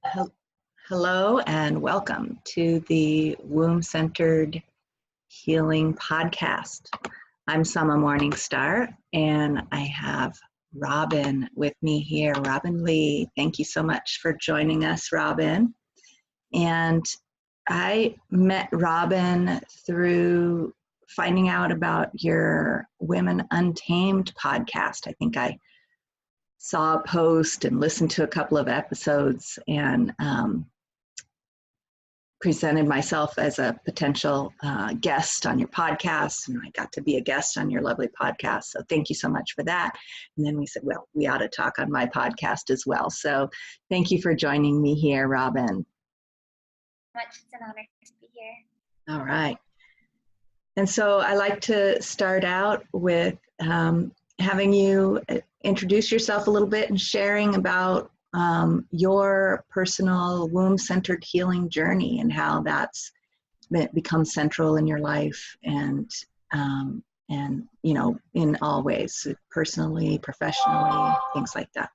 Hel- Hello and welcome to the Womb-Centered Healing Podcast. I'm Summer Morningstar and I have Robin with me here. Robin Lee, thank you so much for joining us, Robin. And I met Robin through finding out about your Women Untamed podcast. I think I saw a post and listened to a couple of episodes and presented myself as a potential guest on your podcast, and I got to be a guest on your lovely podcast. So thank you so much for that. And then we said, well, we ought to talk on my podcast as well. So thank you for joining me here, Robin. It's an honor to be here. All right. And so I like to start out with having you introduce yourself a little bit and sharing about your personal womb-centered healing journey and how that's become central in your life and you know, in all ways, personally, professionally, things like that.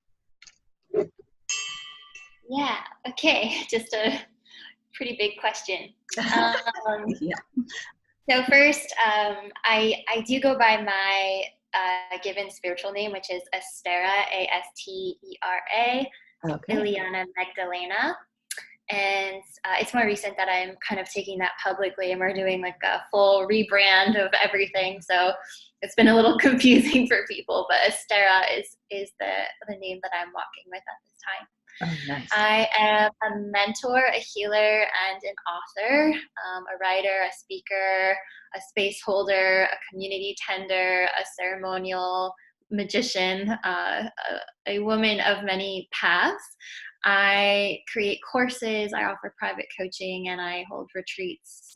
Yeah, okay, just a pretty big question. Yeah. So first, I do go by my given spiritual name, which is Astera, Astera, Okay. Ilhiana, Magdalena. And it's more recent that I'm kind of taking that publicly, and we're doing like a full rebrand of everything. So it's been a little confusing for people, but Astera is the name that I'm walking with at this time. Oh, nice. I am a mentor, a healer, and an author, a writer, a speaker, a space holder, a community tender, a ceremonial magician, a woman of many paths. I create courses, I offer private coaching, and I hold retreats.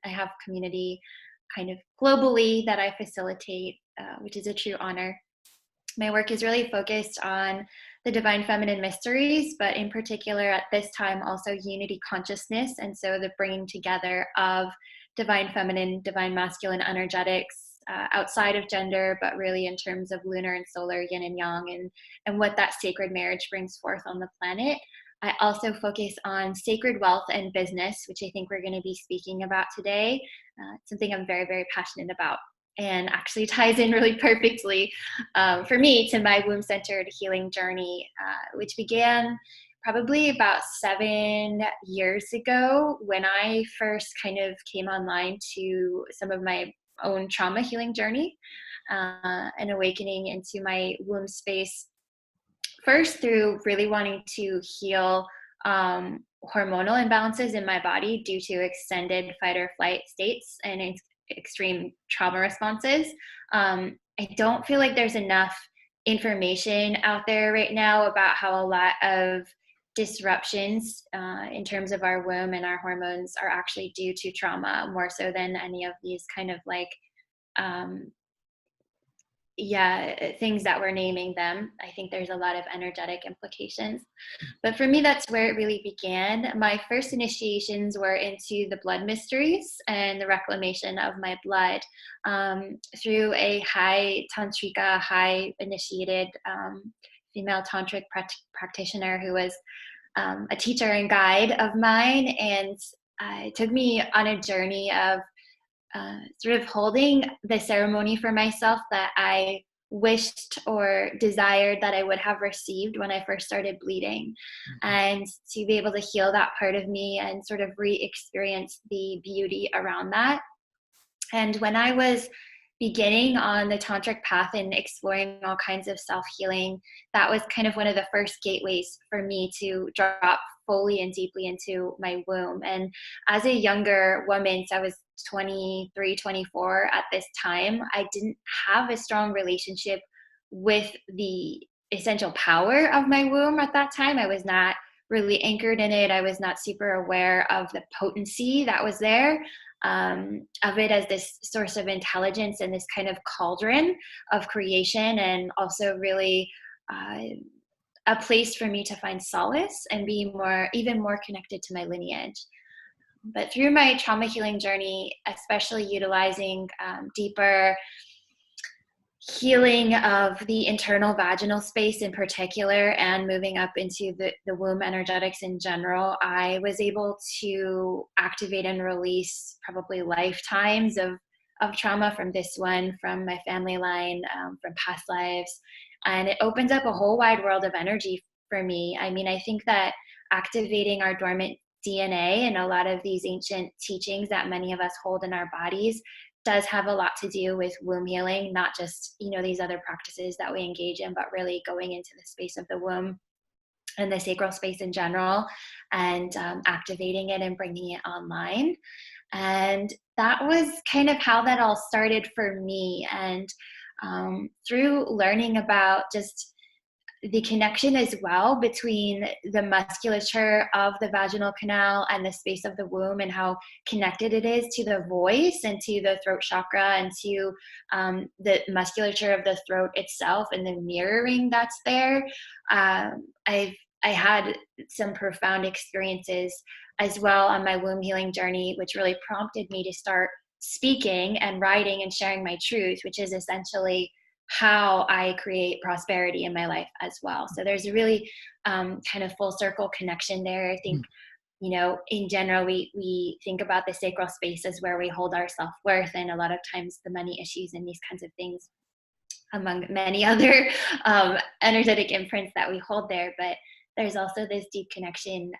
I have community kind of globally that I facilitate, which is a true honor. My work is really focused on the divine feminine mysteries, but in particular at this time also unity consciousness, and so the bringing together of divine feminine, divine masculine energetics outside of gender, but really in terms of lunar and solar, yin and yang, and what that sacred marriage brings forth on the planet. I also focus on sacred wealth and business, which I think we're going to be speaking about today. It's something I'm very, very passionate about, and actually ties in really perfectly for me to my womb-centered healing journey, which began probably about 7 years ago when I first kind of came online to some of my own trauma healing journey and awakening into my womb space. First, through really wanting to heal hormonal imbalances in my body due to extended fight or flight states and extreme trauma responses. I don't feel like there's enough information out there right now about how a lot of disruptions in terms of our womb and our hormones are actually due to trauma, more so than any of these kind of like things that we're naming them. I think there's a lot of energetic implications. But for me, that's where it really began. My first initiations were into the blood mysteries and the reclamation of my blood through a high tantrika, high initiated female tantric practitioner who was a teacher and guide of mine. And it took me on a journey of sort of holding the ceremony for myself that I wished or desired that I would have received when I first started bleeding, and to be able to heal that part of me and sort of re-experience the beauty around that. And when I was beginning on the tantric path and exploring all kinds of self-healing, that was kind of one of the first gateways for me to drop fully and deeply into my womb. And as a younger woman, so I was 23, 24 at this time, I didn't have a strong relationship with the essential power of my womb at that time. I was not really anchored in it. I was not super aware of the potency that was there, of it as this source of intelligence and this kind of cauldron of creation, and also really a place for me to find solace and be even more connected to my lineage. But through my trauma healing journey, especially utilizing deeper healing of the internal vaginal space in particular, and moving up into the womb energetics in general, I was able to activate and release probably lifetimes of trauma from this one, from my family line, from past lives. And it opens up a whole wide world of energy for me. I mean, I think that activating our dormant DNA and a lot of these ancient teachings that many of us hold in our bodies does have a lot to do with womb healing, not just, these other practices that we engage in, but really going into the space of the womb and the sacral space in general, and activating it and bringing it online. And that was kind of how that all started for me. And through learning about just the connection as well between the musculature of the vaginal canal and the space of the womb, and how connected it is to the voice and to the throat chakra and to the musculature of the throat itself and the mirroring that's there. I had some profound experiences as well on my womb healing journey, which really prompted me to start speaking and writing and sharing my truth, which is essentially how I create prosperity in my life as well. So there's a really kind of full circle connection there. I think, in general, we think about the sacral space as where we hold our self-worth, and a lot of times the money issues and these kinds of things, among many other energetic imprints that we hold there. But there's also this deep connection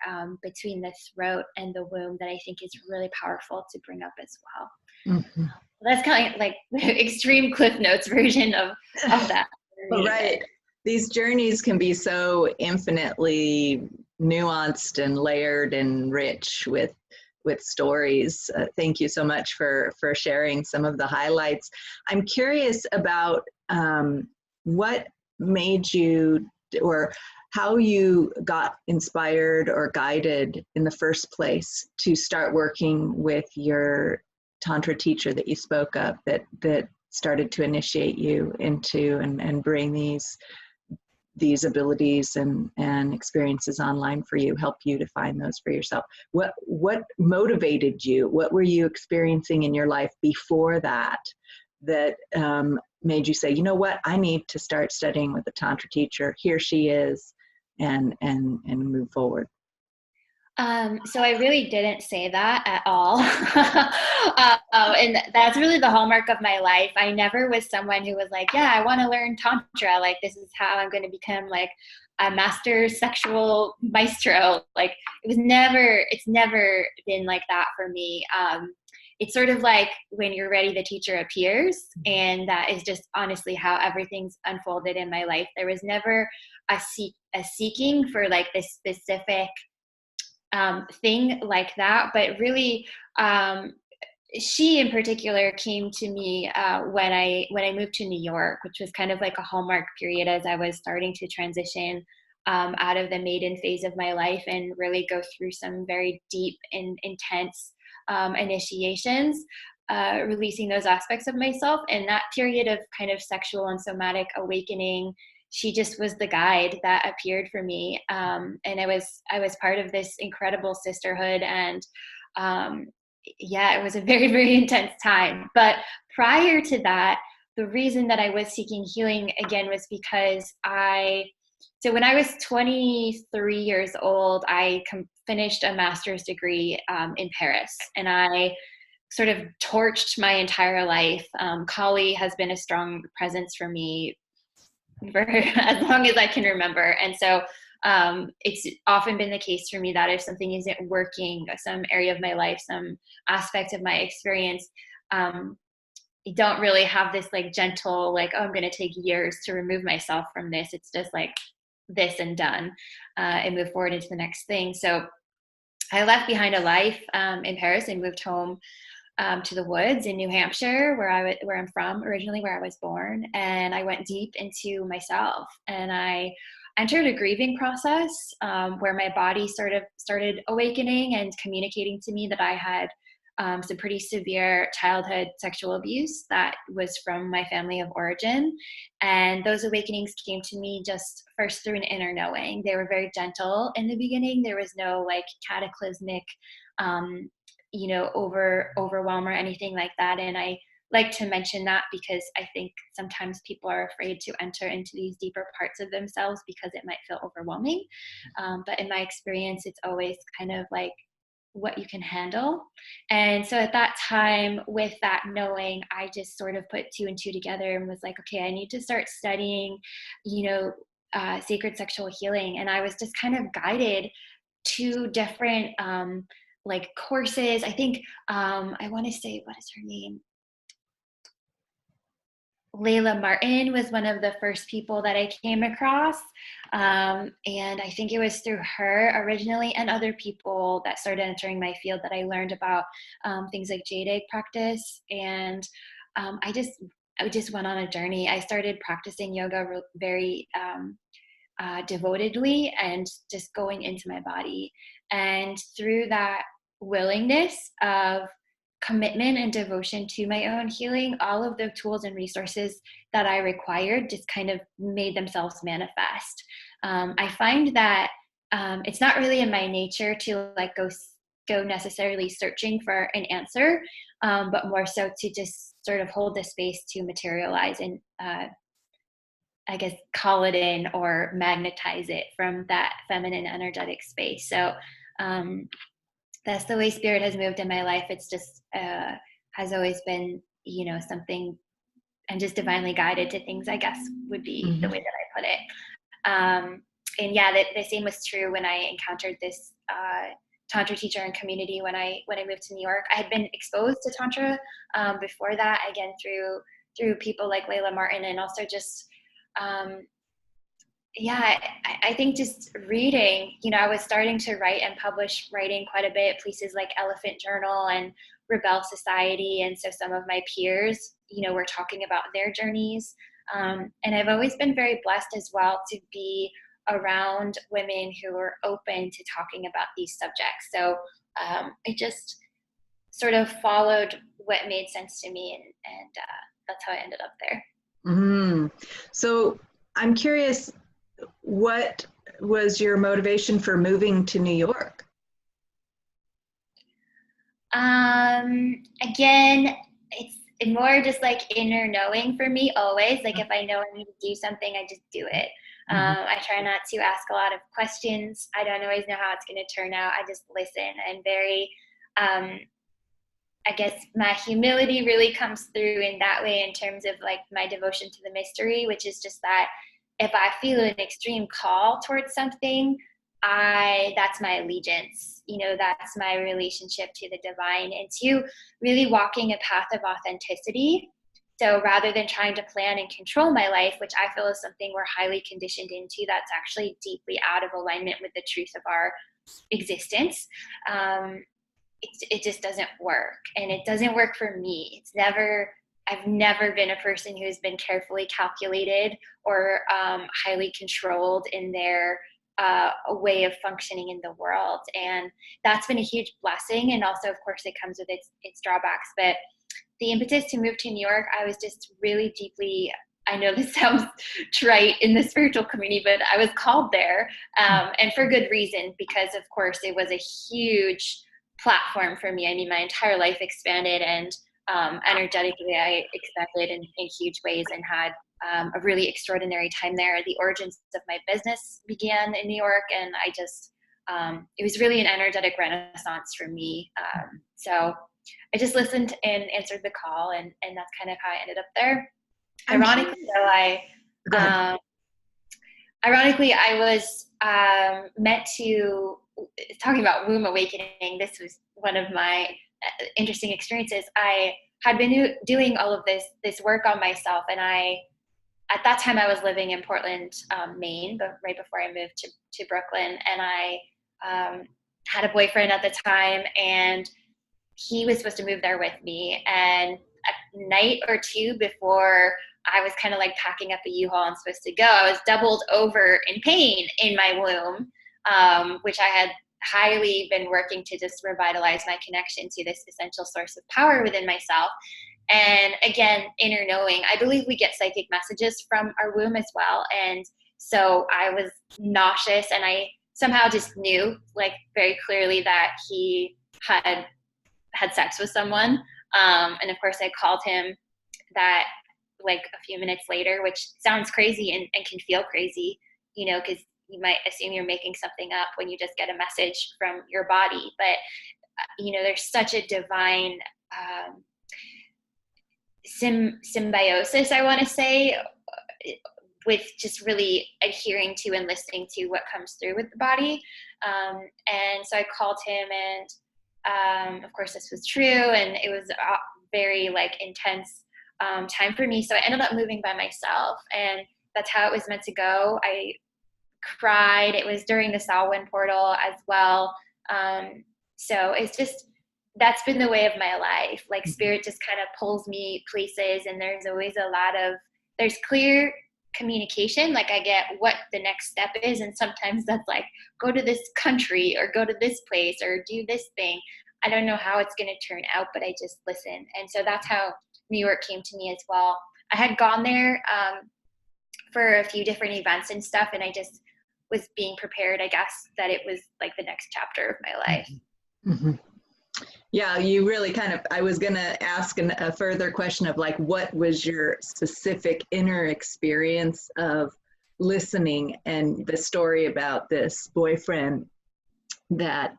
between the throat and the womb that I think is really powerful to bring up as well. Mm-hmm. That's kind of like the extreme Cliff Notes version of that. Right. These journeys can be so infinitely nuanced and layered and rich with stories. Thank you so much for sharing some of the highlights. I'm curious about what made you, or how you got inspired or guided in the first place to start working with your Tantra teacher that you spoke of, that started to initiate you into and bring these abilities and experiences online for you, help you to find those for yourself. What motivated you? What were you experiencing in your life before that made you say, you know what, I need to start studying with a Tantra teacher. Here she is, and move forward? So I really didn't say that at all. And that's really the hallmark of my life. I never was someone who was like, yeah, I want to learn Tantra. Like, this is how I'm going to become like a master sexual maestro. Like, it's never been like that for me. It's sort of like when you're ready, the teacher appears. And that is just honestly how everything's unfolded in my life. There was never a seeking for like this specific thing like that, but really she in particular came to me when I moved to New York, which was kind of like a hallmark period as I was starting to transition out of the maiden phase of my life and really go through some very deep and intense initiations, releasing those aspects of myself. And that period of kind of sexual and somatic awakening, she just was the guide that appeared for me. And I was part of this incredible sisterhood. And it was a very, very intense time. But prior to that, the reason that I was seeking healing again was because so when I was 23 years old, I finished a master's degree in Paris. And I sort of torched my entire life. Kali has been a strong presence for me for as long as I can remember. And so it's often been the case for me that if something isn't working, some area of my life, some aspect of my experience, I don't really have this like gentle, like, oh, I'm going to take years to remove myself from this. It's just like this and done, and move forward into the next thing. So I left behind a life in Paris and moved home to the woods in New Hampshire, where I'm from originally, where I was born. And I went deep into myself, and I entered a grieving process where my body sort of started awakening and communicating to me that I had some pretty severe childhood sexual abuse that was from my family of origin. And those awakenings came to me just first through an inner knowing. They were very gentle in the beginning. There was no like cataclysmic overwhelm or anything like that. And I like to mention that because I think sometimes people are afraid to enter into these deeper parts of themselves because it might feel overwhelming. But in my experience, it's always kind of like what you can handle. And so at that time, with that knowing, I just sort of put two and two together and was like, okay, I need to start studying, sacred sexual healing. And I was just kind of guided to different like courses. I think I want to say, what is her name? Layla Martin was one of the first people that I came across. And I think it was through her originally and other people that started entering my field that I learned about things like jade egg practice. And I just went on a journey. I started practicing yoga very devotedly and just going into my body. And through that willingness of commitment and devotion to my own healing, all of the tools and resources that I required just kind of made themselves manifest. I find that it's not really in my nature to like go necessarily searching for an answer, but more so to just sort of hold the space to materialize and I guess call it in or magnetize it from that feminine energetic space. So that's the way spirit has moved in my life. It's just has always been, something and just divinely guided to things, I guess would be the way that I put it. And yeah, the same was true when I encountered this Tantra teacher and community when I moved to New York. I had been exposed to Tantra before that, again, through people like Layla Martin, and also just I think just reading, I was starting to write and publish writing quite a bit, places like Elephant Journal and Rebel Society. And so some of my peers, were talking about their journeys. And I've always been very blessed as well to be around women who are open to talking about these subjects. So I just sort of followed what made sense to me. And that's how I ended up there. So I'm curious, what was your motivation for moving to New York? Again, it's more just like inner knowing for me always. Like if I know I need to do something, I just do it. I try not to ask a lot of questions. I don't always know how it's going to turn out. I just listen. And very, I guess my humility really comes through in that way in terms of like my devotion to the mystery, which is just that if I feel an extreme call towards something, that's my allegiance, that's my relationship to the divine and to really walking a path of authenticity. So rather than trying to plan and control my life, which I feel is something we're highly conditioned into, that's actually deeply out of alignment with the truth of our existence, it just doesn't work. And it doesn't work for me. I've never been a person who's been carefully calculated or highly controlled in their way of functioning in the world. And that's been a huge blessing. And also, of course, it comes with its drawbacks. But the impetus to move to New York, I was just really deeply, I know this sounds trite in the spiritual community, but I was called there. And for good reason, because of course it was a huge platform for me. I mean, my entire life expanded and energetically I expanded in huge ways and had a really extraordinary time there. The origins of my business began in New York, and I just, it was really an energetic renaissance for me. So I just listened and answered the call, and that's kind of how I ended up there. Ironically, though, ironically, I was meant to, talking about womb awakening, this was one of my interesting experiences. I had been doing all of this work on myself, and at that time I was living in Portland, Maine, but right before I moved to Brooklyn, and I had a boyfriend at the time, and he was supposed to move there with me. And a night or two before I was kind of like packing up a U-Haul and supposed to go, I was doubled over in pain in my womb, which I had highly been working to just revitalize my connection to this essential source of power within myself. And again, inner knowing, I believe we get psychic messages from our womb as well. And so I was nauseous, and I somehow just knew like very clearly that he had sex with someone. And of course I called him that like a few minutes later, which sounds crazy and can feel crazy, because you might assume you're making something up when you just get a message from your body. But, there's such a divine symbiosis, I want to say, with just really adhering to and listening to what comes through with the body. And so I called him, and of course this was true, and it was a very like intense time for me. So I ended up moving by myself, and that's how it was meant to go. I cried. It was during the Samhain portal as well. So it's just, that's been the way of my life. Like spirit just kind of pulls me places, and there's always there's clear communication. Like I get what the next step is, and sometimes that's like, go to this country or go to this place or do this thing. I don't know how it's going to turn out, but I just listen. And so that's how New York came to me as well. I had gone there for a few different events and stuff, and I just was being prepared, I guess, that it was like the next chapter of my life. Mm-hmm. Yeah, you really I was going to ask a further question of like, what was your specific inner experience of listening, and the story about this boyfriend that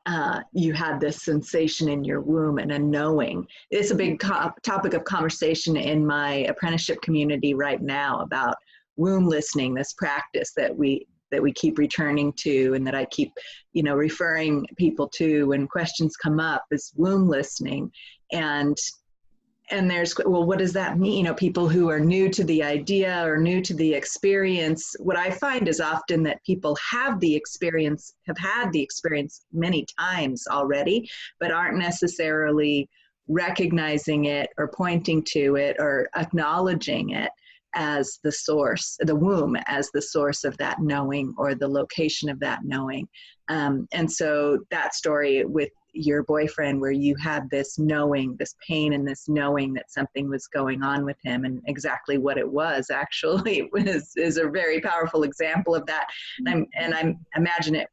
you had this sensation in your womb and a knowing. It's a big topic of conversation in my apprenticeship community right now about womb listening, this practice that we keep returning to, and that I keep, referring people to when questions come up, is womb listening. And there's, well, what does that mean? People who are new to the idea or new to the experience, what I find is often that people have had the experience many times already, but aren't necessarily recognizing it or pointing to it or acknowledging it as the source, the womb as the source of that knowing or the location of that knowing. And so that story with your boyfriend, where you had this knowing, this pain and this knowing that something was going on with him, and exactly what it was actually is a very powerful example of that. And I imagine it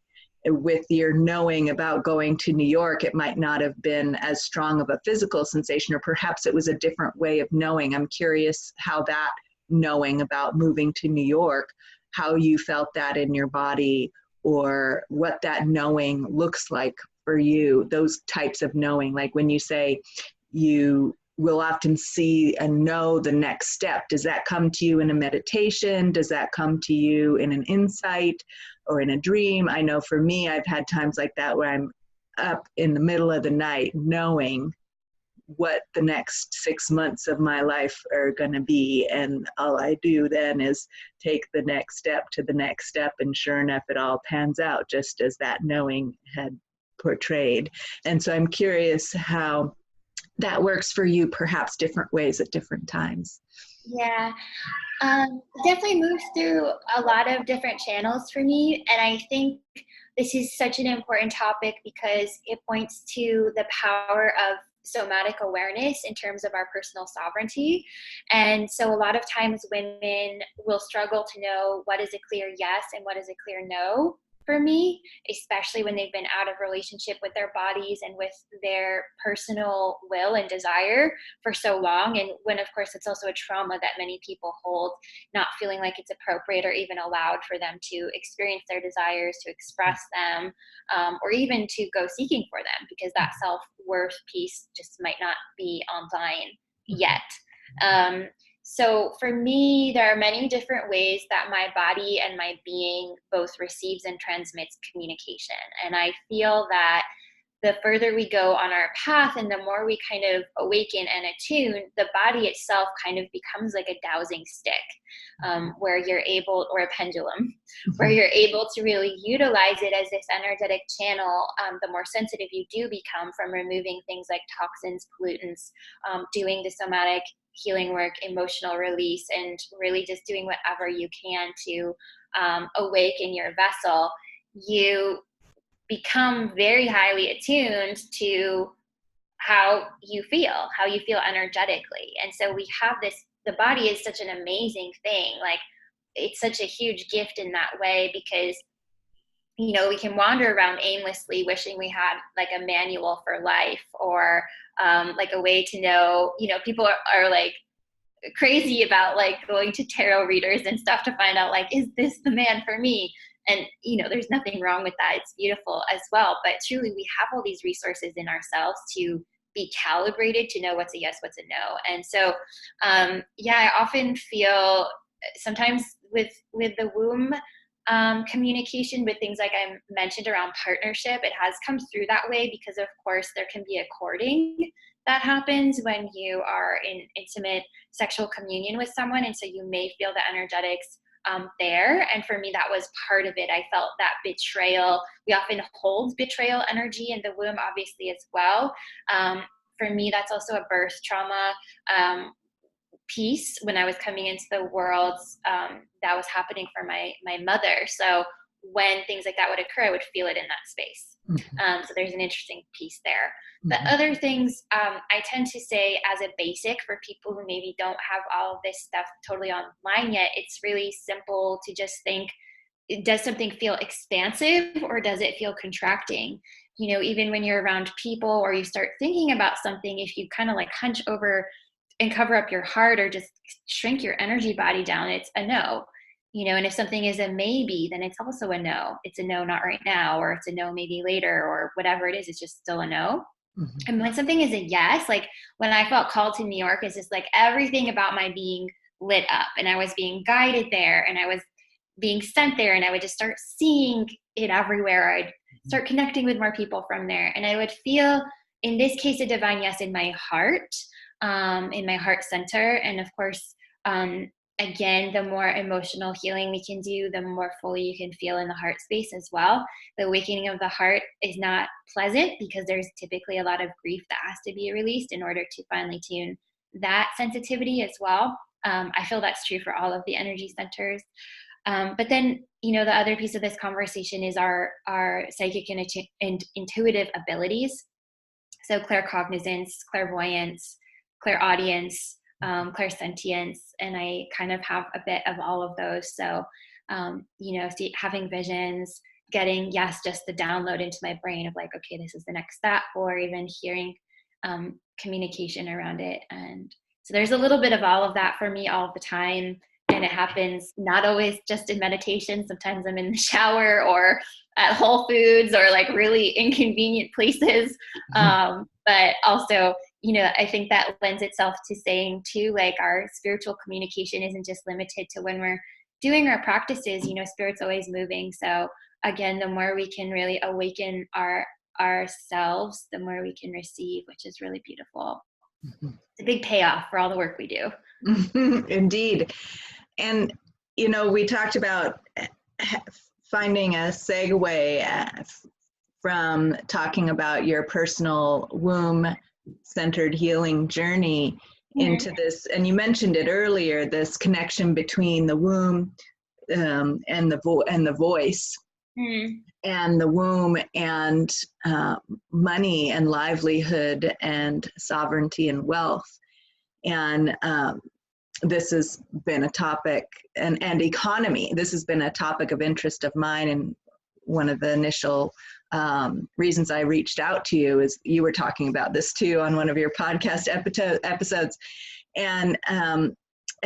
with your knowing about going to New York, it might not have been as strong of a physical sensation, or perhaps it was a different way of knowing. I'm curious how that knowing about moving to New York, how you felt that in your body, or what that knowing looks like for you, those types of knowing. Like when you say you will often see and know the next step, does that come to you in a meditation? Does that come to you in an insight or in a dream? I know for me, I've had times like that where I'm up in the middle of the night knowing what the next 6 months of my life are going to be, and all I do then is take the next step to the next step, and sure enough it all pans out just as that knowing had portrayed. And so I'm curious how that works for you, perhaps different ways at different times. Yeah, definitely moves through a lot of different channels for me, and I think this is such an important topic because it points to the power of somatic awareness in terms of our personal sovereignty. And so a lot of times women will struggle to know what is a clear yes and what is a clear no for me, especially when they've been out of relationship with their bodies and with their personal will and desire for so long. And when, of course, it's also a trauma that many people hold, not feeling like it's appropriate or even allowed for them to experience their desires, to express them, or even to go seeking for them, because that self-worth piece just might not be online yet. So for me, there are many different ways that my body and my being both receives and transmits communication. And I feel that the further we go on our path and the more we kind of awaken and attune, the body itself kind of becomes like a dowsing stick, where you're able, or a pendulum, where you're able to really utilize it as this energetic channel. The more sensitive you do become from removing things like toxins, pollutants, doing the somatic healing work, emotional release, and really just doing whatever you can to awaken your vessel, you become very highly attuned to how you feel energetically. And so we have this, the body is such an amazing thing. Like, it's such a huge gift in that way, because we can wander around aimlessly wishing we had like a manual for life, or like a way to know, people are like crazy about like going to tarot readers and stuff to find out, like, is this the man for me? And there's nothing wrong with that. It's beautiful as well. But truly, we have all these resources in ourselves to be calibrated to know what's a yes, what's a no. And so I often feel sometimes with the womb communication, with things like I mentioned around partnership, it has come through that way because, of course, there can be a courting that happens when you are in intimate sexual communion with someone. And so you may feel the energetics there. And for me, that was part of it. I felt that betrayal. We often hold betrayal energy in the womb, obviously, as well. For me, that's also a birth trauma piece when I was coming into the world that was happening for my mother. So when things like that would occur, I would feel it in that space. Mm-hmm. So there's an interesting piece there. Mm-hmm. The other things I tend to say as a basic for people who maybe don't have all of this stuff totally online yet, it's really simple to just think, does something feel expansive or does it feel contracting? Even when you're around people or you start thinking about something, if you kind of like hunch over and cover up your heart or just shrink your energy body down, it's a no. And if something is a maybe, then it's also a no. It's a no, not right now, or it's a no, maybe later, or whatever it is, it's just still a no. Mm-hmm. And when something is a yes, like when I felt called to New York, it's just like everything about my being lit up, and I was being guided there, and I was being sent there, and I would just start seeing it everywhere. I'd start connecting with more people from there, and I would feel, in this case, a divine yes in my heart center. And of course, again, the more emotional healing we can do, the more fully you can feel in the heart space as well. The awakening of the heart is not pleasant because there's typically a lot of grief that has to be released in order to finally tune that sensitivity as well. I feel that's true for all of the energy centers. But then, the other piece of this conversation is our psychic and intuitive abilities. So claircognizance, clairvoyance, clairaudience, clairsentience, and I kind of have a bit of all of those. So, having visions, getting, just the download into my brain of like, okay, this is the next step, or even hearing communication around it. And so there's a little bit of all of that for me all the time. And it happens not always just in meditation. Sometimes I'm in the shower or at Whole Foods or like really inconvenient places. But also, I think that lends itself to saying too, like our spiritual communication isn't just limited to when we're doing our practices. Spirit's always moving. So again, the more we can really awaken ourselves, the more we can receive, which is really beautiful. Mm-hmm. It's a big payoff for all the work we do. Indeed. And, we talked about finding a segue from talking about your personal womb-centered healing journey into this, and you mentioned it earlier, this connection between the womb and the voice, and the womb and money and livelihood and sovereignty and wealth. And this has been a topic, and economy. This has been a topic of interest of mine. And one of the initial reasons I reached out to you is you were talking about this too on one of your podcast episodes. And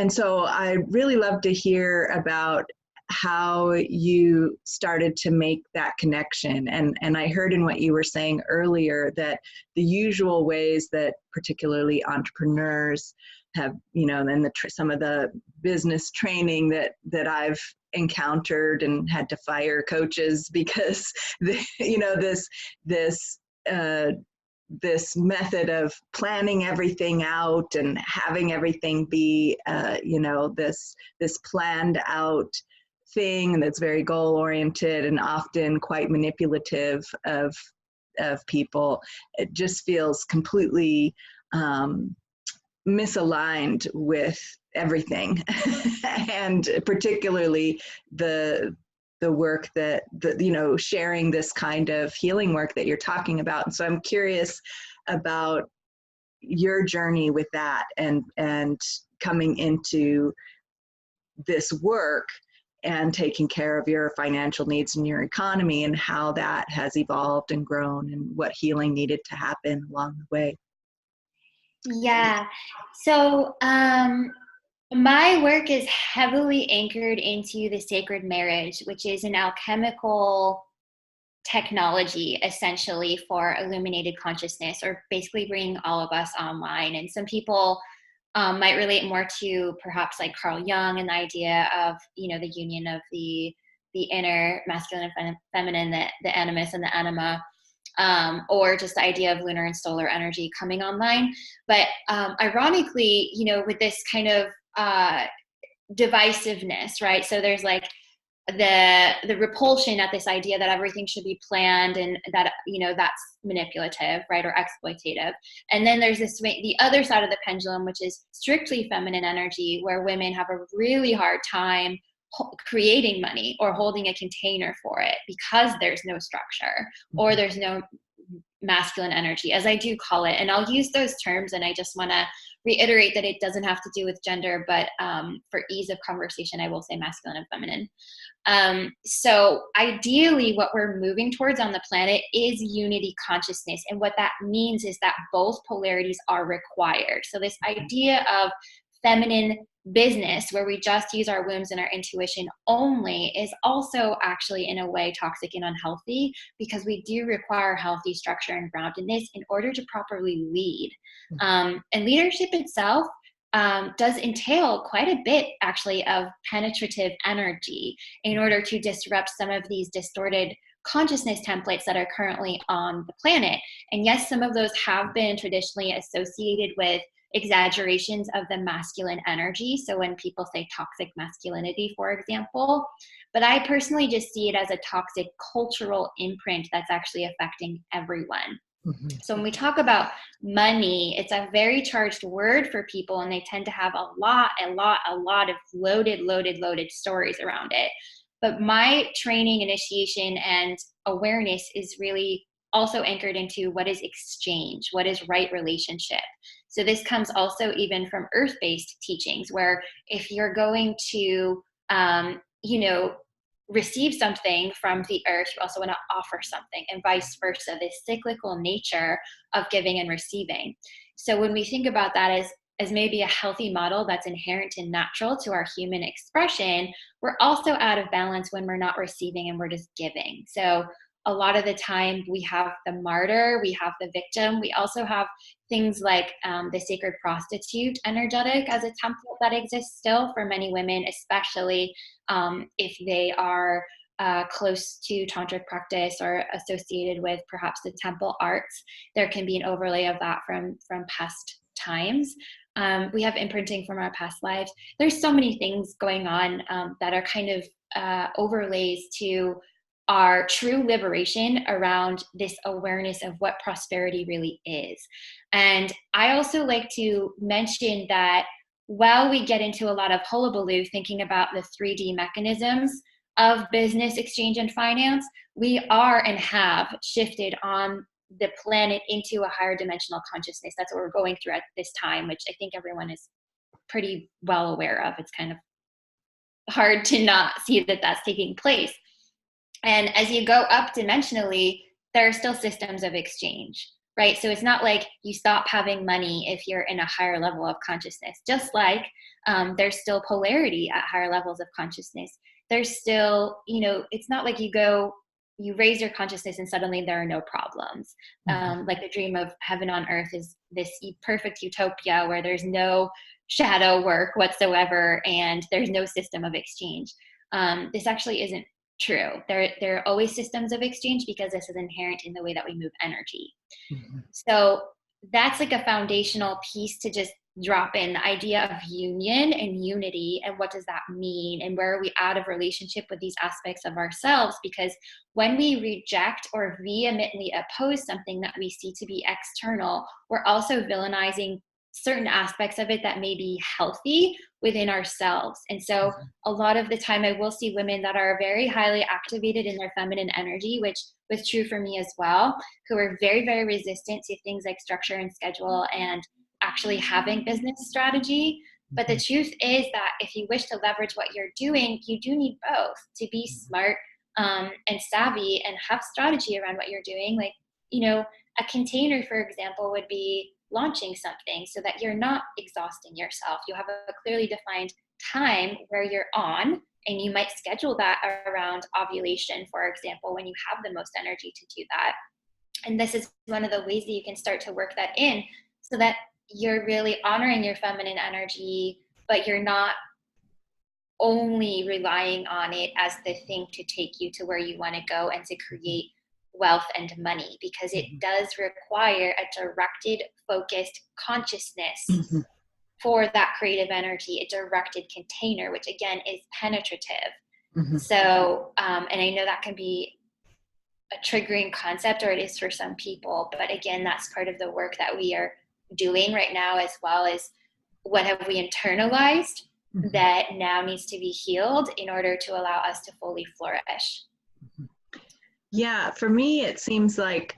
so I really love to hear about how you started to make that connection. And I heard in what you were saying earlier that the usual ways that particularly entrepreneurs have, and some of the business training that I've encountered and had to fire coaches because this method of planning everything out and having everything be this planned out thing that's very goal oriented and often quite manipulative of people. It just feels completely misaligned with everything and particularly the work that sharing this kind of healing work that you're talking about. And so I'm curious about your journey with that and coming into this work and taking care of your financial needs and your economy, and how that has evolved and grown and what healing needed to happen along the way. Yeah. So my work is heavily anchored into the sacred marriage, which is an alchemical technology essentially for illuminated consciousness, or basically bringing all of us online. And some people might relate more to perhaps like Carl Jung and the idea of, the union of the inner masculine and feminine, the animus and the anima, or just the idea of lunar and solar energy coming online. But ironically, with this kind of divisiveness, right? So there's like the repulsion at this idea that everything should be planned, and that that's manipulative, right, or exploitative. And then there's the other side of the pendulum, which is strictly feminine energy, where women have a really hard time creating money or holding a container for it because there's no structure, or there's no masculine energy, as I do call it. And I'll use those terms, and I just want to reiterate that it doesn't have to do with gender, but for ease of conversation, I will say masculine and feminine. So ideally, what we're moving towards on the planet is unity consciousness. And what that means is that both polarities are required. So this idea of feminine business, where we just use our wombs and our intuition only, is also actually in a way toxic and unhealthy, because we do require healthy structure and groundedness in order to properly lead. And leadership itself does entail quite a bit actually of penetrative energy in order to disrupt some of these distorted consciousness templates that are currently on the planet. And yes, some of those have been traditionally associated with exaggerations of the masculine energy. So when people say toxic masculinity, for example, but I personally just see it as a toxic cultural imprint that's actually affecting everyone. So when we talk about money, it's a very charged word for people, and they tend to have a lot of loaded stories around it. But my training, initiation, and awareness is really also anchored into what is exchange, what is right relationship. So this comes also even from earth-based teachings, where if you're going to, receive something from the earth, you also want to offer something, and vice versa, this cyclical nature of giving and receiving. So when we think about that as maybe a healthy model that's inherent and natural to our human expression, we're also out of balance when we're not receiving and we're just giving. So a lot of the time we have the martyr, we have the victim, we also have things like the sacred prostitute energetic as a template that exists still for many women, especially if they are close to tantric practice or associated with perhaps the temple arts. There can be an overlay of that from past times. We have imprinting from our past lives. There's so many things going on that are kind of overlays to our true liberation around this awareness of what prosperity really is. And I also like to mention that while we get into a lot of hullabaloo thinking about the 3D mechanisms of business, exchange, and finance, we are and have shifted on the planet into a higher dimensional consciousness. That's what we're going through at this time, which I think everyone is pretty well aware of. It's kind of hard to not see that that's taking place. And as you go up dimensionally, there are still systems of exchange, right? So it's not like you stop having money if you're in a higher level of consciousness. Just like there's still polarity at higher levels of consciousness. There's still, it's not like you raise your consciousness and suddenly there are no problems. Like the dream of heaven on earth is this perfect utopia where there's no shadow work whatsoever and there's no system of exchange. This actually isn't true. There are always systems of exchange because this is inherent in the way that we move energy. So that's like a foundational piece to just drop in, the idea of union and unity, and what does that mean, and where are we out of relationship with these aspects of ourselves? Because when we reject or vehemently oppose something that we see to be external, we're also villainizing certain aspects of it that may be healthy within ourselves. And so a lot of the time I will see women that are very highly activated in their feminine energy, which was true for me as well, who are very, very resistant to things like structure and schedule and actually having business strategy. But the truth is that if you wish to leverage what you're doing, you do need both to be smart and savvy and have strategy around what you're doing. Like, a container, for example, would be launching something so that you're not exhausting yourself. You have a clearly defined time where you're on, and you might schedule that around ovulation, for example, when you have the most energy to do that. And this is one of the ways that you can start to work that in, so that you're really honoring your feminine energy, but you're not only relying on it as the thing to take you to where you want to go and to create wealth and money, because it does require a directed, focused consciousness for that creative energy, a directed container, which again is penetrative. So, and I know that can be a triggering concept, or it is for some people, but again, that's part of the work that we are doing right now, as well as what have we internalized that now needs to be healed in order to allow us to fully flourish. Yeah, for me, it seems like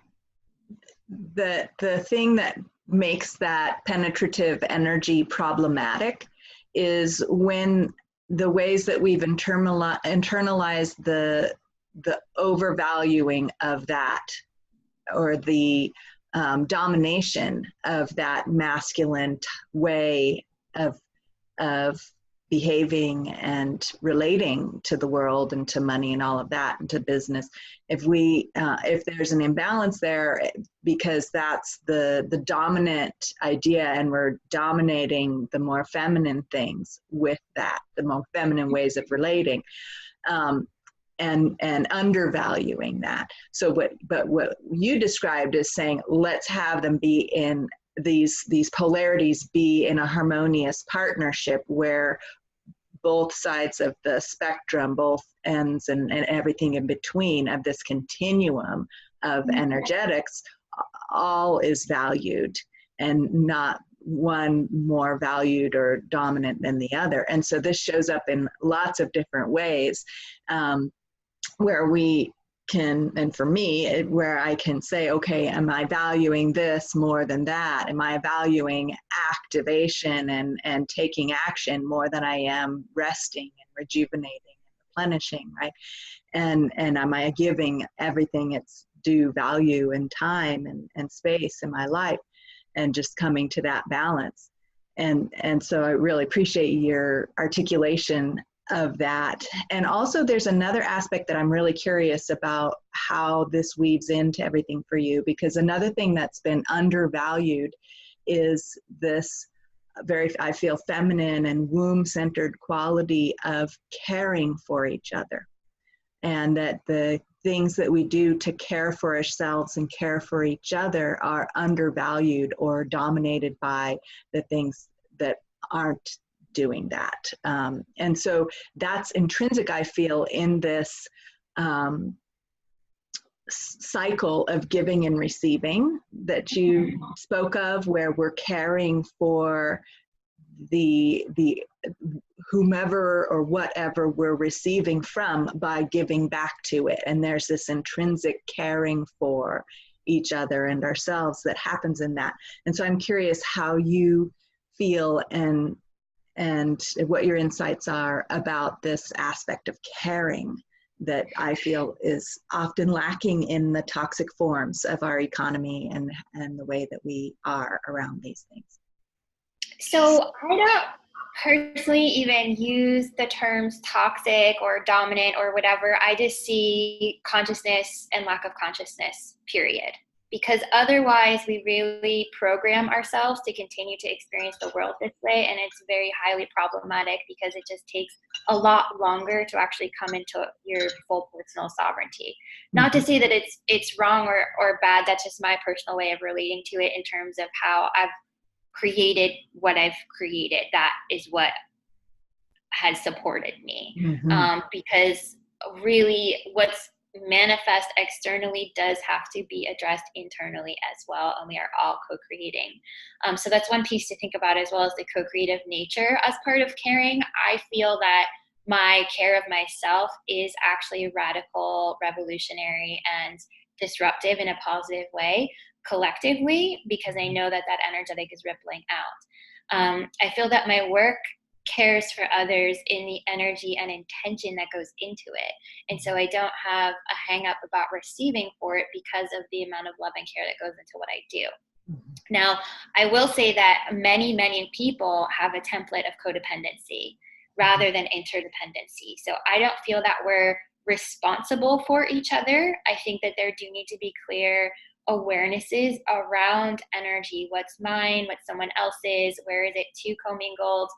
the thing that makes that penetrative energy problematic is when the ways that we've internalized the overvaluing of that, or the domination of that masculine way of behaving and relating to the world and to money and all of that, and to business. If there's an imbalance there, because that's the dominant idea, and we're dominating the more feminine things with that, the more feminine ways of relating, and undervaluing that. So what you described is saying, let's have them be in these polarities, be in a harmonious partnership where both sides of the spectrum, both ends and everything in between of this continuum of energetics, all is valued, and not one more valued or dominant than the other. And so this shows up in lots of different ways, where we can, and for me, where I can say, okay, am I valuing this more than that? Am I valuing activation and taking action more than I am resting and rejuvenating and replenishing, right? And am I giving everything its due value and time and space in my life, and just coming to that balance? And so I really appreciate your articulation of that. And also there's another aspect that I'm really curious about, how this weaves into everything for you, because another thing that's been undervalued is this very, I feel, feminine and womb-centered quality of caring for each other, and that the things that we do to care for ourselves and care for each other are undervalued or dominated by the things that aren't doing that. And so that's intrinsic, I feel, in this cycle of giving and receiving that you spoke of, where we're caring for the whomever or whatever we're receiving from by giving back to it. And there's this intrinsic caring for each other and ourselves that happens in that. And so I'm curious how you feel and what your insights are about this aspect of caring that I feel is often lacking in the toxic forms of our economy and the way that we are around these things. So I don't personally even use the terms toxic or dominant or whatever. I just see consciousness and lack of consciousness, period. Because otherwise we really program ourselves to continue to experience the world this way, and it's very highly problematic because it just takes a lot longer to actually come into your full personal sovereignty. Not to say that it's wrong or bad, that's just my personal way of relating to it in terms of how I've created what I've created. That is what has supported me. Because really what's manifest externally does have to be addressed internally as well, and we are all co-creating. So that's one piece to think about, as well as the co-creative nature as part of caring. I feel that my care of myself is actually radical, revolutionary, and disruptive in a positive way collectively, because I know that that energetic is rippling out. I feel that my work cares for others in the energy and intention that goes into it. And so I don't have a hang up about receiving for it because of the amount of love and care that goes into what I do. Now, I will say that many people have a template of codependency rather than interdependency. So I don't feel that we're responsible for each other. I think that there do need to be clear awarenesses around energy, what's mine, what someone else's, where is it too commingled,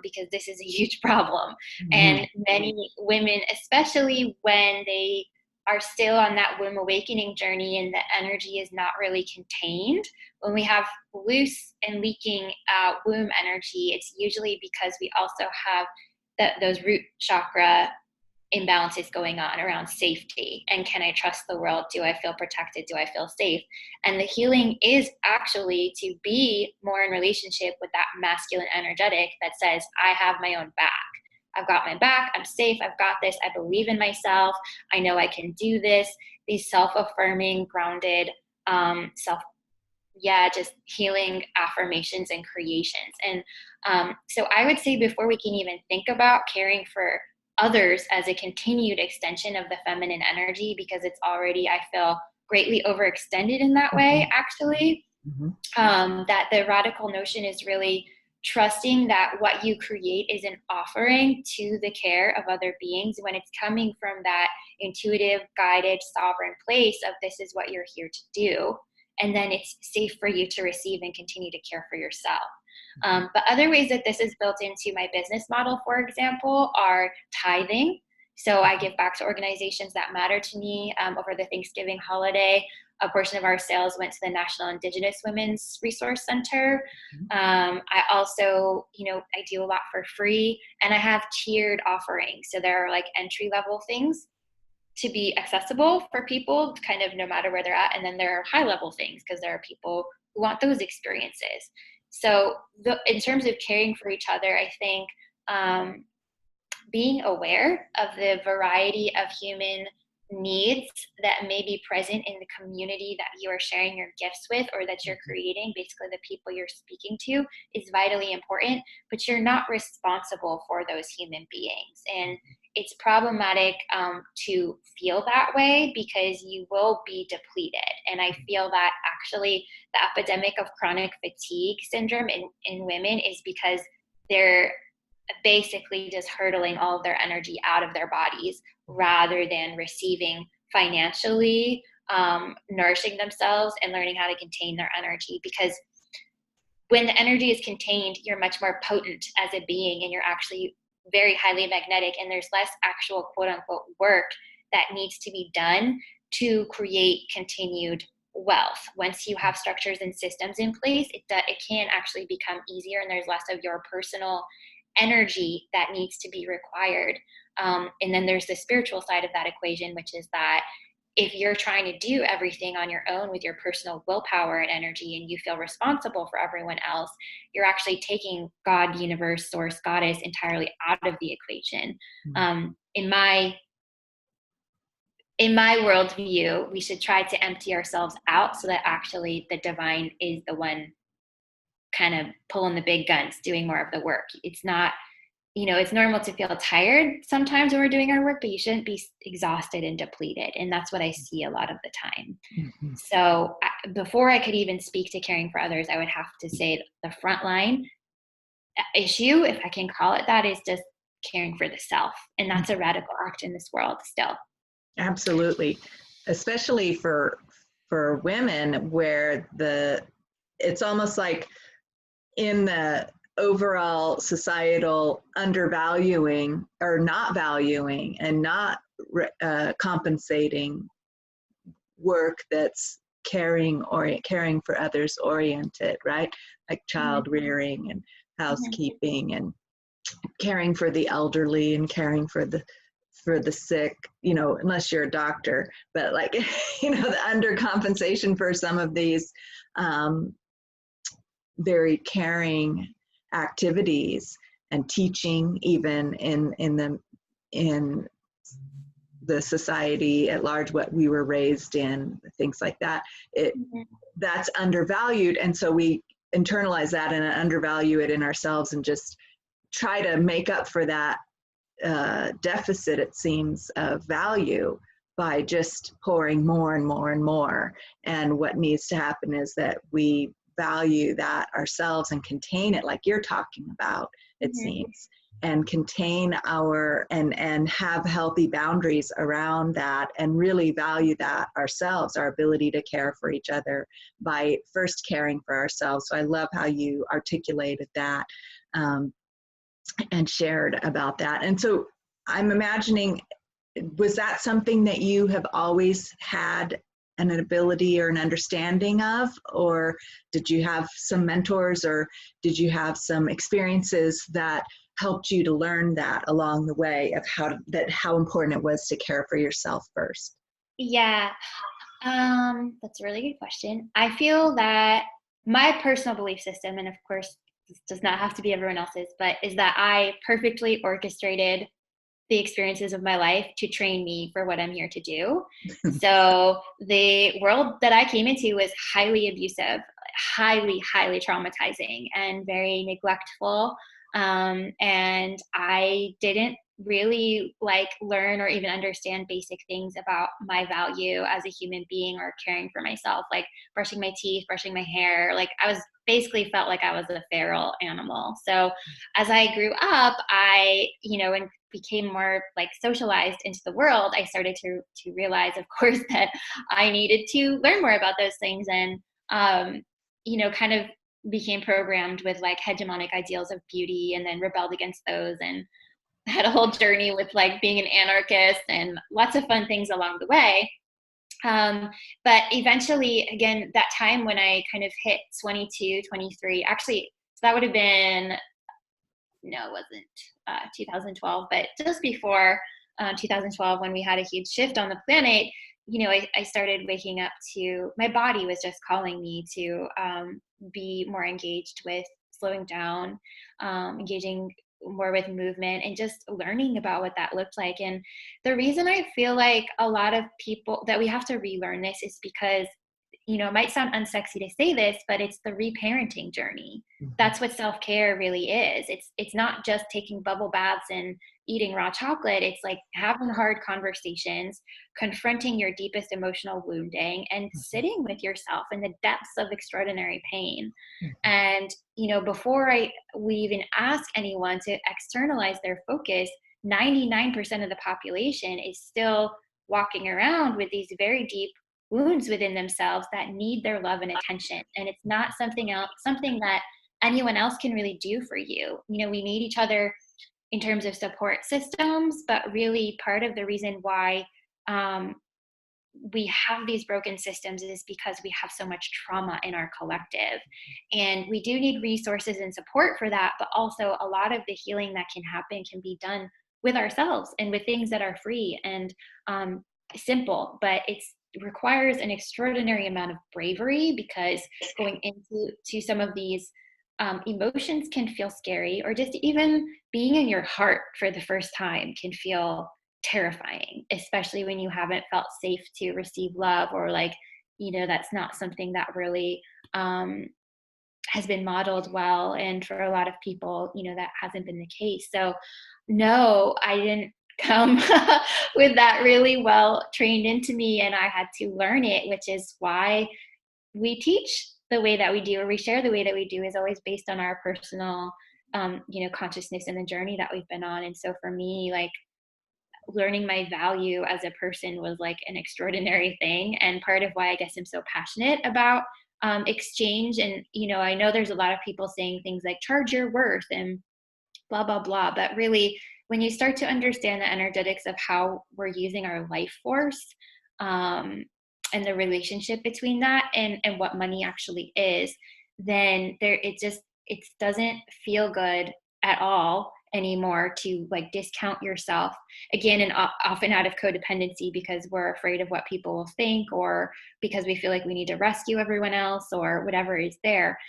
because this is a huge problem. And many women, especially when they are still on that womb awakening journey and the energy is not really contained, when we have loose and leaking womb energy, it's usually because we also have those root chakra imbalances going on around safety. And can I trust the world? Do I feel protected? Do I feel safe? And the healing is actually to be more in relationship with that masculine energetic that says, I have my own back. I've got my back. I'm safe. I've got this. I believe in myself. I know I can do this. These self-affirming, grounded, just healing affirmations and creations. And so I would say before we can even think about caring for others as a continued extension of the feminine energy, because it's already, I feel, greatly overextended in that way, actually, that the radical notion is really trusting that what you create is an offering to the care of other beings when it's coming from that intuitive, guided, sovereign place of this is what you're here to do. And then it's safe for you to receive and continue to care for yourself. But other ways that this is built into my business model, for example, are tithing. So I give back to organizations that matter to me. Over the Thanksgiving holiday, a portion of our sales went to the National Indigenous Women's Resource Center. I also, I do a lot for free, and I have tiered offerings. So there are like entry-level things to be accessible for people kind of no matter where they're at. And then there are high-level things because there are people who want those experiences. So in terms of caring for each other, I think being aware of the variety of human needs that may be present in the community that you are sharing your gifts with or that you're creating, basically the people you're speaking to, is vitally important, but you're not responsible for those human beings. And it's problematic to feel that way because you will be depleted. And I feel that actually the epidemic of chronic fatigue syndrome in women is because they're basically just hurtling all of their energy out of their bodies rather than receiving financially, nourishing themselves and learning how to contain their energy. Because when the energy is contained, you're much more potent as a being and you're actually very highly magnetic, and there's less actual quote unquote work that needs to be done to create continued wealth. Once you have structures and systems in place, it can actually become easier, and there's less of your personal energy that needs to be required. And then there's the spiritual side of that equation, which is that if you're trying to do everything on your own with your personal willpower and energy, and you feel responsible for everyone else, you're actually taking God, universe, source, goddess entirely out of the equation. In my worldview, we should try to empty ourselves out so that actually the divine is the one kind of pulling the big guns, doing more of the work. It's not, it's normal to feel tired sometimes when we're doing our work, but you shouldn't be exhausted and depleted. And that's what I see a lot of the time. So before I could even speak to caring for others, I would have to say the frontline issue, if I can call it that, is just caring for the self. And that's a radical act in this world still. Absolutely. Especially for women, where it's almost like in the overall societal undervaluing or not valuing and not compensating work that's caring for others oriented, right? Like child rearing and housekeeping and caring for the elderly and caring for the sick, unless you're a doctor, but like, the undercompensation for some of these very caring activities and teaching, even in the society at large, what we were raised in, things like that, that's undervalued. And so we internalize that and undervalue it in ourselves and just try to make up for that deficit, it seems, of value by just pouring more and more and more. And what needs to happen is that we value that ourselves and contain it, like you're talking about, it seems, and contain our, and have healthy boundaries around that, and really value that ourselves, our ability to care for each other by first caring for ourselves. So I love how you articulated that and shared about that. And so I'm imagining, was that something that you have always had an ability or an understanding of, or did you have some mentors, or did you have some experiences that helped you to learn that along the way of how important it was to care for yourself first? Yeah, that's a really good question. I feel that my personal belief system, and of course, this does not have to be everyone else's, but is that I perfectly orchestrated the experiences of my life to train me for what I'm here to do. So the world that I came into was highly abusive, highly, highly traumatizing, and very neglectful. And I didn't really learn or even understand basic things about my value as a human being or caring for myself, like brushing my teeth, brushing my hair. Like I was basically felt like I was a feral animal. So as I grew up, and became more socialized into the world, I started to realize, of course, that I needed to learn more about those things, and kind of became programmed with hegemonic ideals of beauty, and then rebelled against those, and had a whole journey with being an anarchist and lots of fun things along the way. But eventually, again, that time when I kind of hit 22, 23, actually, so that would have been, no, it wasn't 2012, but just before 2012, when we had a huge shift on the planet, I started waking up to, my body was just calling me to be more engaged with slowing down, engaging more with movement, and just learning about what that looked like. And the reason I feel like a lot of people that we have to relearn this is because it might sound unsexy to say this, but it's the reparenting journey. That's what self-care really is. It's not just taking bubble baths and eating raw chocolate. It's like having hard conversations, confronting your deepest emotional wounding, and sitting with yourself in the depths of extraordinary pain. And before we even ask anyone to externalize their focus, 99% of the population is still walking around with these very deep wounds within themselves that need their love and attention. And it's not something that anyone else can really do for you. We need each other in terms of support systems, but really part of the reason why we have these broken systems is because we have so much trauma in our collective. And we do need resources and support for that, but also a lot of the healing that can happen can be done with ourselves and with things that are free and simple, but it requires an extraordinary amount of bravery, because going into some of these emotions can feel scary, or just even being in your heart for the first time can feel terrifying, especially when you haven't felt safe to receive love, or that's not something that really has been modeled well. And for a lot of people, that hasn't been the case. So no, I didn't come with that really well trained into me, and I had to learn it, which is why we teach the way that we do, or we share the way that we do, is always based on our personal consciousness and the journey that we've been on. And so for me, learning my value as a person was an extraordinary thing, and part of why I guess I'm so passionate about exchange. And I know there's a lot of people saying things like charge your worth and blah blah blah, but really, when you start to understand the energetics of how we're using our life force, and the relationship between that and what money actually is, then it doesn't feel good at all anymore to discount yourself again, and often out of codependency, because we're afraid of what people will think, or because we feel like we need to rescue everyone else, or whatever is there.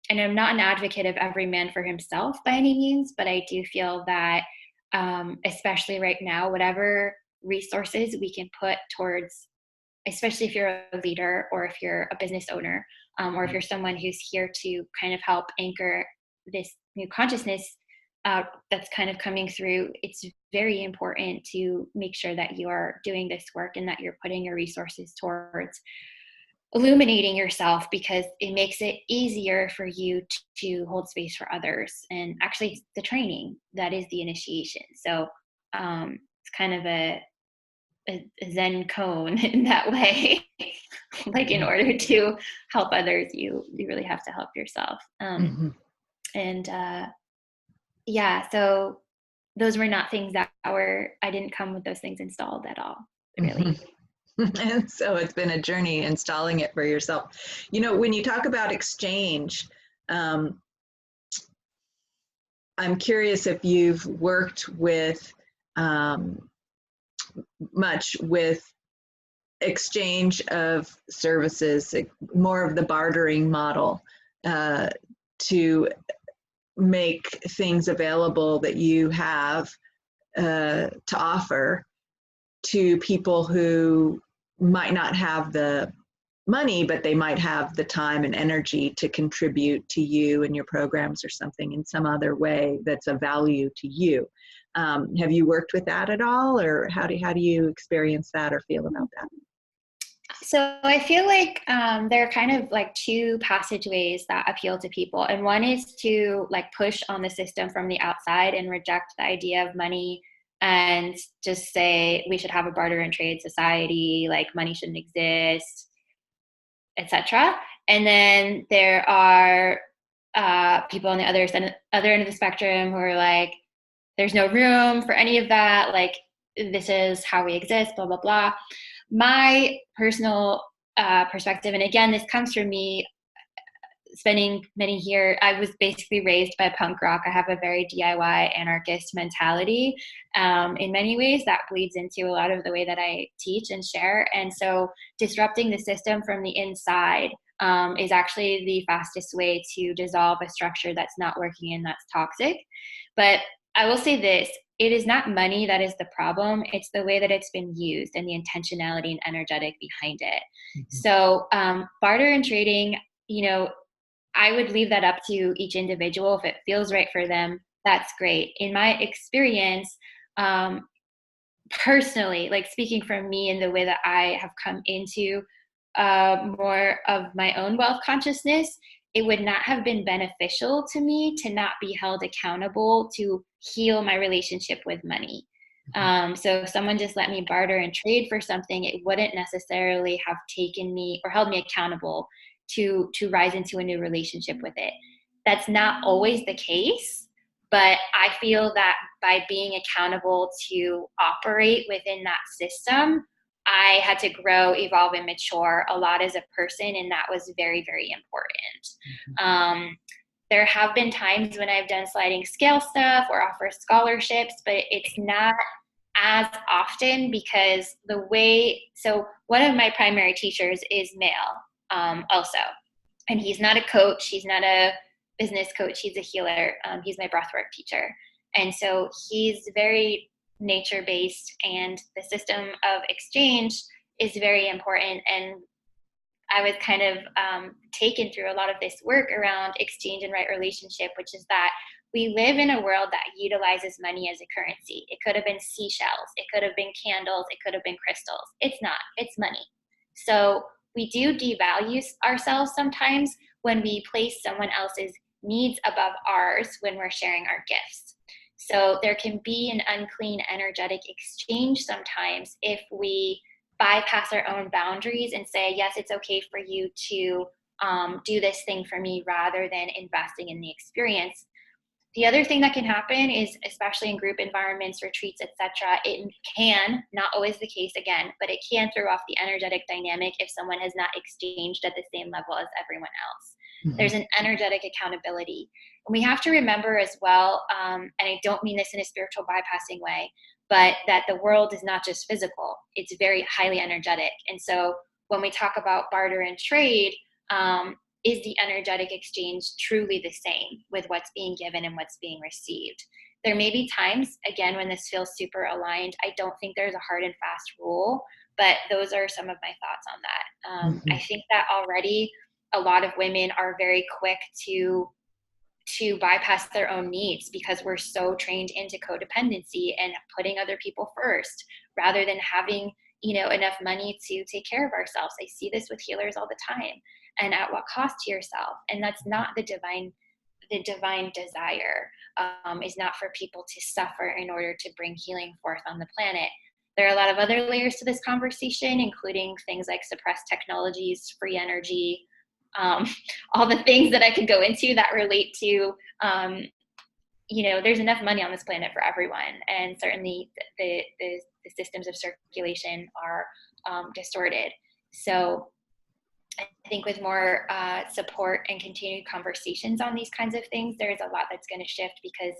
And I'm not an advocate of every man for himself by any means, but I do feel that especially right now, whatever resources we can put towards especially if you're a leader or if you're a business owner, or if you're someone who's here to kind of help anchor this new consciousness that's kind of coming through, it's very important to make sure that you are doing this work and that you're putting your resources towards illuminating yourself, because it makes it easier for you to hold space for others. And actually, it's the training that is the initiation. So it's kind of a Zen cone in that way. Like, in order to help others, you really have to help yourself. And yeah, so those were not things that I didn't come with those things installed at all, really. And so it's been a journey installing it for yourself. You know, when you talk about exchange, I'm curious if you've worked with much with exchange of services, more of the bartering model, to make things available that you have to offer to people who might not have the money, but they might have the time and energy to contribute to you and your programs or something in some other way that's of value to you. Have you worked with that at all, or how do you experience that or feel about that? So I feel like there are kind of like two passageways that appeal to people. And one is to like push on the system from the outside and reject the idea of money and just say we should have a barter and trade society, like money shouldn't exist, etc. And then there are people on the other end of the spectrum who are like, there's no room for any of that. Like, this is how we exist, blah, blah, blah. My personal perspective, and again, this comes from me spending many years, I was basically raised by punk rock. I have a very DIY anarchist mentality. In many ways, that bleeds into a lot of the way that I teach and share. And so disrupting the system from the inside is actually the fastest way to dissolve a structure that's not working and that's toxic. But I will say this, it is not money that is the problem. It's the way that it's been used and the intentionality and energetic behind it. Mm-hmm. So barter and trading, you know, I would leave that up to each individual. If it feels right for them, that's great. In my experience, personally, like speaking from me and the way that I have come into more of my own wealth consciousness, it would not have been beneficial to me to not be held accountable to heal my relationship with money. So if someone just let me barter and trade for something, it wouldn't necessarily have taken me or held me accountable to rise into a new relationship with it. That's not always the case, but I feel that by being accountable to operate within that system, I had to grow, evolve, and mature a lot as a person, and that was very, very important. Mm-hmm. There have been times when I've done sliding scale stuff or offer scholarships, but it's not as often because so one of my primary teachers is male. Also. And he's not a coach. He's not a business coach. He's a healer. He's my breathwork teacher. And so he's very nature-based, and the system of exchange is very important. And I was kind of taken through a lot of this work around exchange and right relationship, which is that we live in a world that utilizes money as a currency. It could have been seashells. It could have been candles. It could have been crystals. It's not. It's money. So we do devalue ourselves sometimes when we place someone else's needs above ours when we're sharing our gifts. So there can be an unclean energetic exchange sometimes if we bypass our own boundaries and say, yes, it's okay for you to do this thing for me rather than investing in the experience. The other thing that can happen is, especially in group environments, retreats, etc., it can, not always the case again, but it can throw off the energetic dynamic if someone has not exchanged at the same level as everyone else. Mm-hmm. There's an energetic accountability. And we have to remember as well, and I don't mean this in a spiritual bypassing way, but that the world is not just physical. It's very highly energetic. And so when we talk about barter and trade, is the energetic exchange truly the same with what's being given and what's being received? There may be times, again, when this feels super aligned. I don't think there's a hard and fast rule, But those are some of my thoughts on that. Mhm. I think that already a lot of women are very quick to bypass their own needs because we're so trained into codependency and putting other people first rather than having, enough money to take care of ourselves. I see this with healers all the time. And at what cost to yourself? And that's not the divine desire. Is not for people to suffer in order to bring healing forth on the planet. There are a lot of other layers to this conversation, including things like suppressed technologies, free energy, all the things that I could go into that relate to, there's enough money on this planet for everyone. And certainly the systems of circulation are distorted. So I think with more support and continued conversations on these kinds of things, there's a lot that's going to shift because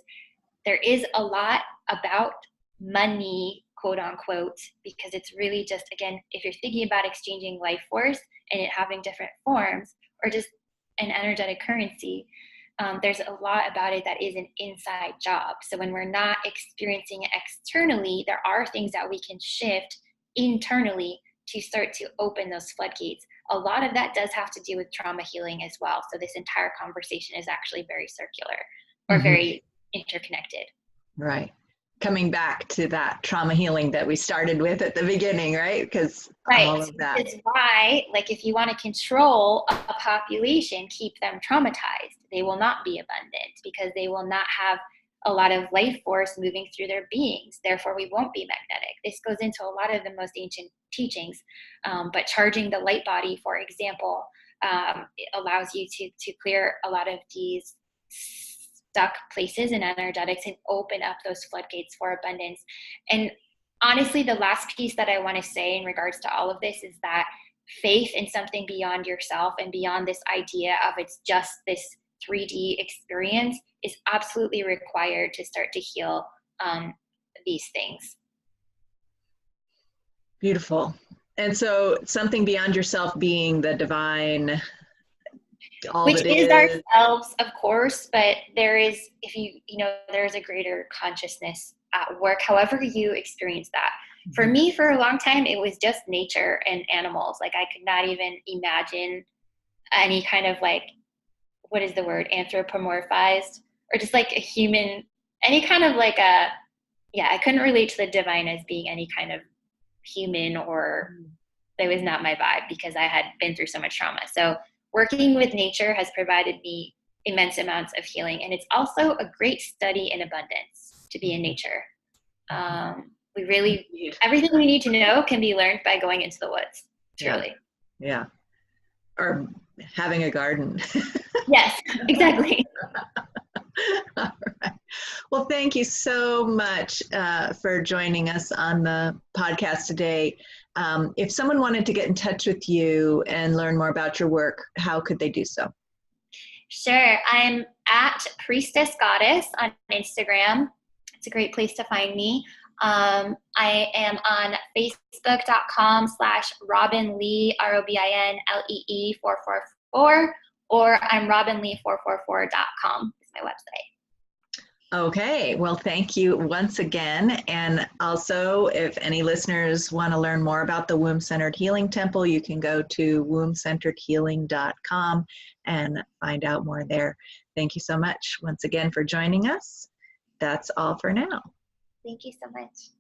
there is a lot about money, quote unquote, because it's really just, again, if you're thinking about exchanging life force and it having different forms or just an energetic currency, there's a lot about it that is an inside job. So when we're not experiencing it externally, there are things that we can shift internally to start to open those floodgates. A lot of that does have to do with trauma healing as well. So this entire conversation is actually very circular or very interconnected. Right. Coming back to that trauma healing that we started with at the beginning, right? Because all of that. It's why, like, if you want to control a population, keep them traumatized. They will not be abundant because they will not have a lot of life force moving through their beings. Therefore, we won't be magnetic. This goes into a lot of the most ancient teachings. But charging the light body, for example, it allows you to clear a lot of these stuck places in energetics and open up those floodgates for abundance. And honestly, the last piece that I want to say in regards to all of this is that faith in something beyond yourself and beyond this idea of it's just this 3D experience is absolutely required to start to heal these things. Beautiful. And so something beyond yourself being the divine, all which that is ourselves, of course, but there is, there's a greater consciousness at work, however you experience that. For me, for a long time, it was just nature and animals. Like I could not even imagine any kind of what is the word, anthropomorphized, or just like a human, any kind of I couldn't relate to the divine as being any kind of human, or that was not my vibe because I had been through so much trauma. So working with nature has provided me immense amounts of healing. And it's also a great study in abundance to be in nature. Everything we need to know can be learned by going into the woods, truly. Yeah. Or having a garden. Yes, exactly. All right. Well, thank you so much for joining us on the podcast today. If someone wanted to get in touch with you and learn more about your work, how could they do so? Sure. I'm at Priestess Goddess on Instagram. It's a great place to find me. I am on facebook.com/Robin Lee, ROBINLEE 444, or I'm robinlee444.com is my website. Okay, well, thank you once again. And also, if any listeners want to learn more about the Womb-Centered Healing Temple, you can go to wombcenteredhealing.com and find out more there. Thank you so much once again for joining us. That's all for now. Thank you so much.